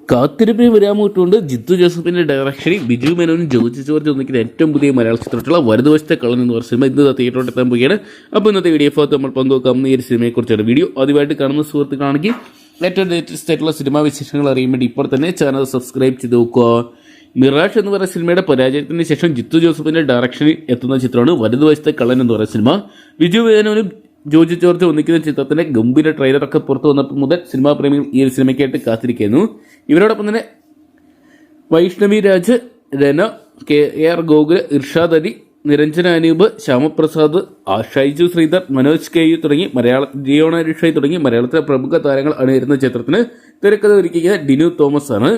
കാത്തിരിപ്പിന് വിരാമമിട്ടുകൊണ്ട് ജിത്തു ജോസഫിന്റെ ഡയറക്ഷനിൽ ബിജു മേനോനും ജോജി ജോർജ് ഒന്നിക്കുന്ന ഏറ്റവും പുതിയ മലയാള ചിത്രത്തിലുള്ള വലതുവശത്തെ കള്ളൻ എന്ന് പറഞ്ഞ സിനിമ ഇന്ന് തിയേറ്ററിലോട്ട് എത്താൻ പോവുകയാണ്. അപ്പോൾ ഇന്നത്തെ വീഡിയോ ഭാഗത്ത് നമ്മൾ പങ്കുവെക്കാവുന്ന ഈ ഒരു സിനിമയെക്കുറിച്ചാണ്. വീഡിയോ ആദ്യമായിട്ട് കാണുന്ന സുഹൃത്തുക്കളാണെങ്കിൽ ഏറ്റവും ലേറ്റസ്റ്റ് ആയിട്ടുള്ള സിനിമാ വിശേഷങ്ങൾ അറിയാൻ വേണ്ടി ഇപ്പോൾ തന്നെ ചാനൽ സബ്സ്ക്രൈബ് ചെയ്ത് നോക്കുക. മിറാഷ് എന്ന് പറയുന്ന സിനിമയുടെ പരാജയത്തിന് ശേഷം ജിത്തു ജോസഫിന്റെ ഡയറക്ഷനിൽ എത്തുന്ന ചിത്രമാണ് വലതുവശത്തെ കള്ളൻ എന്ന് പറയുന്ന സിനിമ. ബിജു മേനോനും ജോജി ജോർജ് ഒന്നിക്കുന്ന ചിത്രത്തിന്റെ ഗംഭീര ട്രെയിലറൊക്കെ പുറത്തു വന്നപ്പോൾ മുതൽ സിനിമാ പ്രേമികൾ ഈ ഒരു സിനിമയ്ക്കായിട്ട് കാത്തിരിക്കുന്നു. ഇവരോടൊപ്പം തന്നെ വൈഷ്ണവി രാജ്, രന, KR ഗോകുൽ, ഇർഷാദ് അലി, നിരഞ്ജന അനൂപ്, ശ്യാമപ്രസാദ്, ഷൈജു ശ്രീധർ, മനോജ് KU തുടങ്ങി ജിയോണ രിഷായ് തുടങ്ങി മലയാളത്തിലെ പ്രമുഖ താരങ്ങൾ അണിനിരുന്ന ചിത്രത്തിന് തിരക്കഥ ഒരുക്കിയ ഡിനു തോമസ് ആണ്.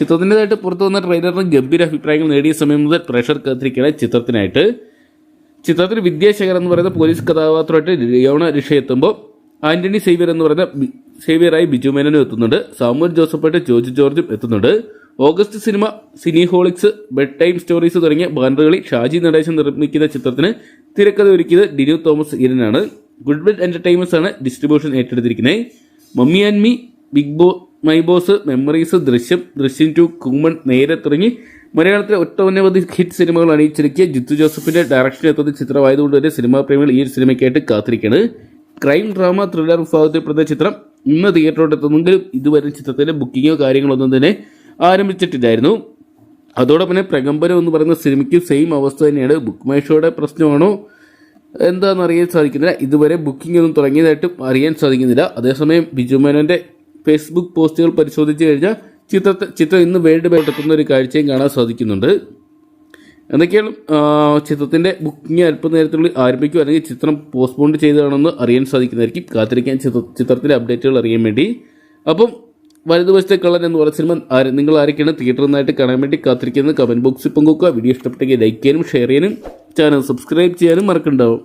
ചിത്രത്തിൻ്റെതായിട്ട് പുറത്തു വന്ന ട്രെയിലറിന് ഗംഭീര അഭിപ്രായങ്ങൾ നേടിയ സമയം മുതൽ പ്രേക്ഷകർ കാത്തിരിക്കുകയാണ് ചിത്രത്തിനായിട്ട്. ചിത്രത്തിൽ വിദ്യാശേഖർ എന്ന് പറയുന്ന പോലീസ് കഥാപാത്രമായിട്ട് ജിയോണ രിഷ എത്തുമ്പോൾ ആന്റണി സേവ്യർ എന്ന് പറയുന്ന സേവ്യറായി ബിജു മേനോനും എത്തുന്നുണ്ട്. സാമുവൽ ജോസഫായിട്ട് ജോജി ജോർജും എത്തുന്നുണ്ട്. August cinema, Cineholics, bed time stories തുടങ്ങിയ ബാനറുകളിൽ ഷാജി നടേശൻ നിർമ്മിക്കുന്ന ചിത്രത്തിന് തിരക്കഥ ഒരുക്കിയത് ഡിനു തോമസ് ഈരനാണ്. ഗുഡ് ബെഡ് എന്റർടൈൻമെന്റ്സ് ആണ് ഡിസ്ട്രിബ്യൂഷൻ ഏറ്റെടുത്തിരിക്കുന്നത്. Mummy and me, my boss, memories, Drishyam 2, കുമ്മൺ, നേരെ തുടങ്ങി മലയാളത്തിലെ ഒട്ടനവധി ഹിറ്റ് സിനിമകൾ അണിയിച്ചൊരുക്കിയ ജിത്തു ജോസഫിന്റെ ഡയറക്ഷനിൽ എത്തുന്ന ചിത്രമായതുകൊണ്ട് തന്നെ സിനിമാ പ്രേമികൾ ഈ ഒരു സിനിമയ്ക്കായിട്ട് കാത്തിരിക്കുകയാണ്. ക്രൈം ഡ്രാമ ത്രില്ലർ വിഭാഗത്തിൽപ്പെടുന്ന ചിത്രം ഇന്ന് തിയേറ്ററിലോട്ട് എത്തുന്നെങ്കിലും ഇതുവരെ ചിത്രത്തിന്റെ ബുക്കിങ്ങോ കാര്യങ്ങളൊന്നും തന്നെ ആരംഭിച്ചിട്ടില്ലായിരുന്നു. അതോടൊപ്പം തന്നെ പ്രകമ്പനം എന്ന് പറയുന്ന സിനിമയ്ക്ക് സെയിം അവസ്ഥ തന്നെയാണ്. ബുക്ക് മൈ ഷോയുടെ പ്രശ്നമാണോ എന്താണെന്ന് അറിയാൻ സാധിക്കുന്നില്ല. ഇതുവരെ ബുക്കിംഗ് ഒന്നും തുടങ്ങിയതായിട്ടും അറിയാൻ സാധിക്കുന്നില്ല. അതേസമയം ബിജു മേനോന്റെ ഫേസ്ബുക്ക് പോസ്റ്റുകൾ പരിശോധിച്ച് കഴിഞ്ഞാൽ ചിത്രം ഇന്ന് വേൾഡ് വൈഡ് എത്തുന്ന ഒരു കാഴ്ചയും കാണാൻ സാധിക്കുന്നുണ്ട്. എന്തൊക്കെയാണ് ചിത്രത്തിന്റെ ബുക്കിംഗ് അല്പനേരത്തിനുള്ളിൽ ആരംഭിക്കുക അല്ലെങ്കിൽ ചിത്രം പോസ്റ്റ്പോൺ ചെയ്തതാണെന്ന് അറിയാൻ സാധിക്കുന്നതായിരിക്കും. കാത്തിരിക്കാൻ ചിത്രത്തിലെ അപ്ഡേറ്റുകൾ അറിയാൻ വേണ്ടി. അപ്പം വലതുവശത്തെ കള്ളൻ എന്ന് പറയുന്ന സിനിമ നിങ്ങൾ ആരൊക്കെയാണ് തിയേറ്ററിൽ നിന്നായിട്ട് കാണാൻ വേണ്ടി കാത്തിരിക്കുന്നത് കമന്റ് ബോക്സിൽ പങ്കുവെക്കുക. വീഡിയോ ഇഷ്ടപ്പെട്ടെങ്കിൽ ലൈക്ക് ചെയ്യാനും ഷെയർ ചെയ്യാനും ചാനൽ സബ്സ്ക്രൈബ് ചെയ്യാനും മറക്കണ്ടാവും.